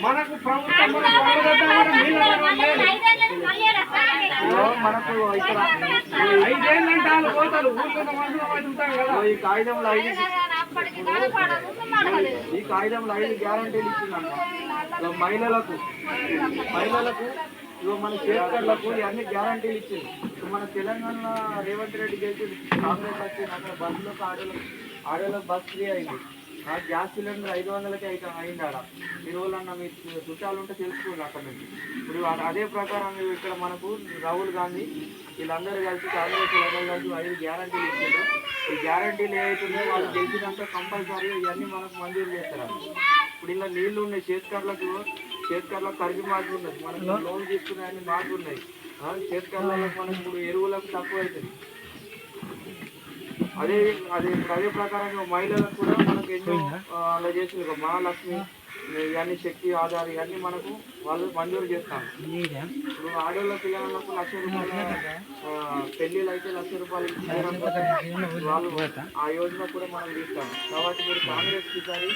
మనకు ప్రభుత్వం మనకు ఇక్కడ 5 ఏళ్ళంటే వాళ్ళు పోతారు ఊళ్ళో మనుషులు ఉంటాం కదా. ఈ కాగితంలో 5 గ్యారంటీలు ఇచ్చిందన్న మహిళలకు ఇగో మన చేతికర్లకు ఇవన్నీ గ్యారంటీలు ఇచ్చింది. మన తెలంగాణ రేవంత్ రెడ్డి గెలిచి కాంగ్రెస్ వచ్చింది అక్కడ బస్సులకు ఆడోళ్ళకి బస్ ఫ్రీ అయింది. గ్యాస్ సిలిండర్ 500కే అయింది. ఆడ మీరు వాళ్ళన్న మీ చుట్టాలు ఉంటే తెలుసుకోండి అక్కడ నుంచి. ఇప్పుడు అదే ప్రకారం ఇక్కడ మనకు రాహుల్ గాంధీ వీళ్ళందరూ కలిసి కాంగ్రెస్ వాళ్ళందరూ కలిసి 5 గ్యారంటీలు ఇచ్చారు. ఈ గ్యారంటీలు ఏవైతున్నాయో వాళ్ళు గెలిచినాక కంపల్సరీ ఇవన్నీ మనకు మంజూరు చేస్తారు. ఇప్పుడు ఇలా నీళ్లు ఉన్నాయి చేతికర్లకు ఖర్చు మార్పు ఉన్నది. మనకు లోన్ తీసుకున్నాయని మార్పు ఉన్నాయి. చేతికర్లకు మనకు ఇప్పుడు ఎరువులకు తక్కువ అవుతుంది. అదే ప్రకారంగా మహిళలకు కూడా మనకు ఎన్నో అలా చేసింది. మహాలక్ష్మి ఇవన్నీ శక్తి ఆధార్ ఇవన్నీ మనకు వాళ్ళు మంజూరు చేస్తాను. ఇప్పుడు ఆడవాళ్ళ పిల్లలకు 1,00,000 రూపాయల పెళ్ళిళ్ళు అయితే 1,00,000 రూపాయలు వాళ్ళు ఆ యోజన కూడా మనం తీస్తాం. కాబట్టి మీరు కాంగ్రెస్ ఈసారి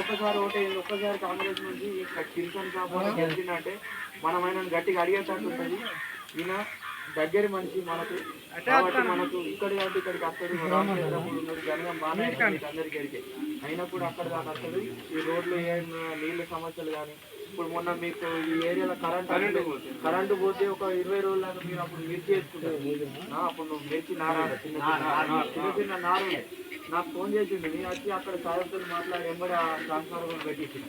ఒక్కసారి ఒక్కసారి కాంగ్రెస్ నుంచి కిషన్ సాబ్ గెలిచిందంటే మనం ఆయన గట్టిగా అడిగేటట్టు ఉంటుంది. ఈయన దగ్గర మనిషి మనకు కాబట్టి మనకు ఇక్కడి కాబట్టి ఇక్కడికి వస్తుంది. రామచంద్రపుడు ఉన్నది జనగం బాగా అందరికి అడిగే అయినా కూడా అక్కడ దాకా వస్తుంది. ఈ రోడ్లు నీళ్ళ సమస్యలు కానీ ఇప్పుడు మొన్న మీకు ఈ ఏరియాలో కరెంటు పోతే ఒక 20 రోజుల దాకా మీరు అప్పుడు మిర్చి వేసుకుంటారు. అప్పుడు నువ్వు మిర్చి నారాడు చిన్న నారు నాకు ఫోన్ చేసిండు. నేను వచ్చి అక్కడ సాయంతో మాట్లాడి ఎంబడి ఆ ట్రాన్స్ఫార్మర్ పెట్టించిన.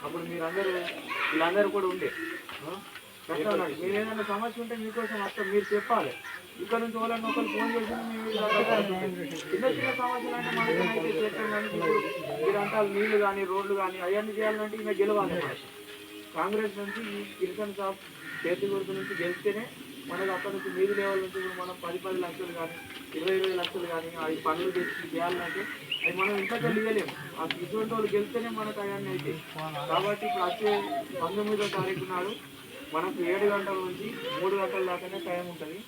అప్పుడు వీళ్ళందరూ కూడా ఉండే మీరు ఏదైనా సమస్య ఉంటే మీకోసం వస్తాం. మీరు చెప్పాలి. ఇక్కడ నుంచి వాళ్ళని ఒకరు ఫోన్ చేసి చిన్న సమస్యలు అంటే మనకి చేస్తాం. కానీ ఇప్పుడు మీరంతా నీళ్లు కానీ రోడ్లు కానీ అవన్నీ చేయాలంటే ఇంకా గెలవాలి. కాంగ్రెస్ నుంచి ఈ కిషన్ సాబ్ చేతి గుర్తు నుంచి గెలిస్తేనే మనకు అక్కడ నుంచి మీది లెవెల్ నుంచి మనం 10 లక్షలు కానీ 20 లక్షలు కానీ అవి పనులు చేయాలంటే అవి మనం ఇంతగా ఇవ్వలేము. ఆ ఇటువంటి వాళ్ళు గెలిస్తేనే మనకు అవన్నీ అయితే. కాబట్టి ఇప్పుడు వచ్చే 19వ తారీఖు నాడు మనకు 7 గంటల నుంచి 3 గంటల దాకానే టైం ఉంటుంది.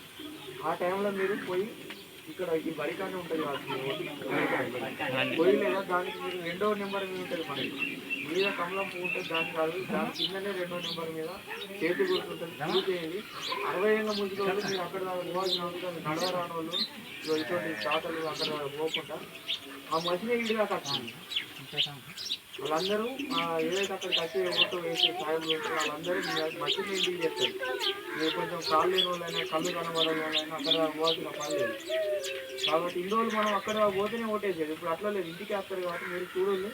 ఆ టైంలో మీరు పోయి ఇక్కడ ఈ బడికానే ఉంటుంది పోయి లేదా దానికి మీరు 2వ నెంబర్ మీద ఉంటుంది. మనకి మీద కమలం పువ్వు ఉంటుంది. దాని కాదు దాని కిందనే 2వ నెంబర్ మీద చేతి గుర్తుంటుంది. చేయండి. 60 ఏళ్ళ ముందు వాళ్ళు మీరు అక్కడ పోవాల్సిన అవసరం నడవరాని వాళ్ళు ఇటువంటి తాతలు అక్కడ పోకుండా ఆ మసినే ఇంటిగా కట్టాలి. వాళ్ళందరూ ఏదైతే అక్కడికి వచ్చి ఓటు వేసే సాయంలో ఉంటారో వాళ్ళందరూ మట్టిని ఇంటికి చేస్తారు. మీరు కొంచెం కాళ్ళు లేని వాళ్ళైనా కళ్ళు కనబడని వాళ్ళైనా అక్కడ పోవాల్సిన పని లేదు. కాబట్టి ఇన్ని రోజులు మనం అక్కడ పోతేనే ఓటేసేది. ఇప్పుడు అట్లా లేదు, ఇంటికి వస్తారు. కాబట్టి మీరు చూడండి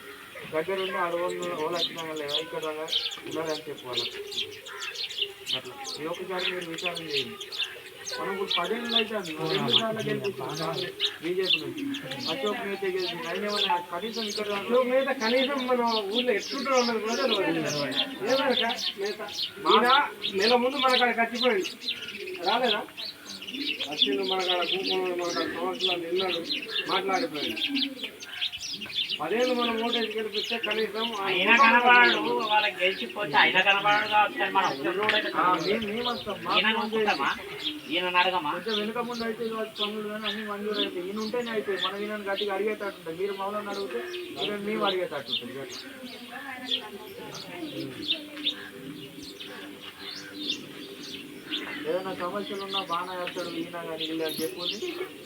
దగ్గర ఉండి ఓళ్ళు వచ్చినా లేదా ఇక్కడ ఉన్నారని చెప్పుకోవాలి. అట్లా ఈ ఒక్కసారి మీరు విచారణ చేయండి. మనం ఇప్పుడు 10 ఏళ్ళు అయితే 2 సార్లు గెలిపిస్తాం బీజేపీ నుంచి. అశోక్ నేత గెలిచి అయినా కనీసం ఇక్కడ మీద కనీసం మన ఊళ్ళో ఎట్లుంటారో అన్నది కూడా నెల ముందు మన కాడ ఖర్చిపోయింది రాలేదా? వచ్చిండు మన కాడ కూపంలో మన కాడ సంవత్సరాలు నిన్నాడు మాట్లాడిపోయింది. 10 ఏళ్ళు మనం ఓటేసి గెలిపిస్తే కనీసం కొంచెం వెనుక ముందు అయితే పనులు కానీ అన్ని మంజూరు అయితే ఈయన ఉంటేనే అయిపోయి మనం ఈయన గట్టిగా అడిగేటట్టు ఉంటుంది. మీరు మమ్మల్ని అడిగితే ఈయన మేము అడిగేటట్టు ఉంటుంది. ఏదైనా సమస్యలు ఉన్నా బాగా చేస్తాడు ఈయన కానీ వీళ్ళు అని చెప్పి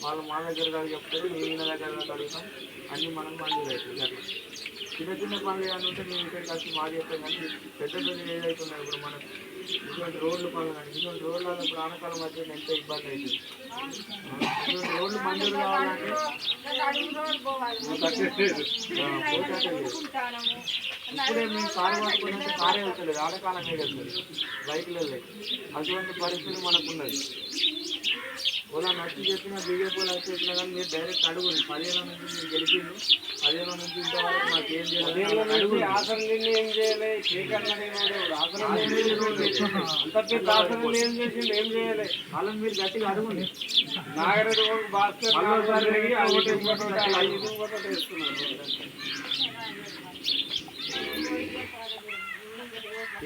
వాళ్ళు మా దగ్గర కాదు చెప్తారు. మేము ఈయన దగ్గర అడుగుతాం. అన్నీ మనం మంజూరు అవుతుంది. అట్లా చిన్న పనులు ఏమైనా ఉంటే మేము ఇక్కడికి వచ్చి మా చేస్తాం. కానీ పెద్ద ఏదైతే ఉన్నాయో ఇప్పుడు మనకు ఇటువంటి రోడ్లు పనులు కానీ ఇటువంటి రోడ్లలో ఇప్పుడు ఆనకాలం మధ్య ఎంత ఇబ్బంది అవుతుంది. ఇటువంటి రోడ్లు మంజూరు కావాలంటే ఇప్పుడే మేము కారు పట్టుకున్నట్టు కారే వెళ్తలేదు, ఆనకాలమే వెళ్తుంది, బైక్లు వెళ్ళలేదు. అటువంటి పరిస్థితి మనకు ఉన్నది. ఓలా నచ్చి చెప్పినా బీజేపీ వాళ్ళు వచ్చి చెప్పినా కానీ మీరు డైరెక్ట్ అడుగుని 10 ఏళ్ళ నుంచి మీరు గెలిచింది. 10 ఏళ్ళ నుంచి ఇంతవరకు మాకు ఏం చేయలేదు. ఆసనం ఏం చేయలేదు, అంత పెద్ద ఆసనం ఏం చేసిండు, ఏం చేయలే. వాళ్ళని మీరు గట్టిగా అడుగుని. నాగరెడ్డి భాస్కర్ వేస్తున్నారు.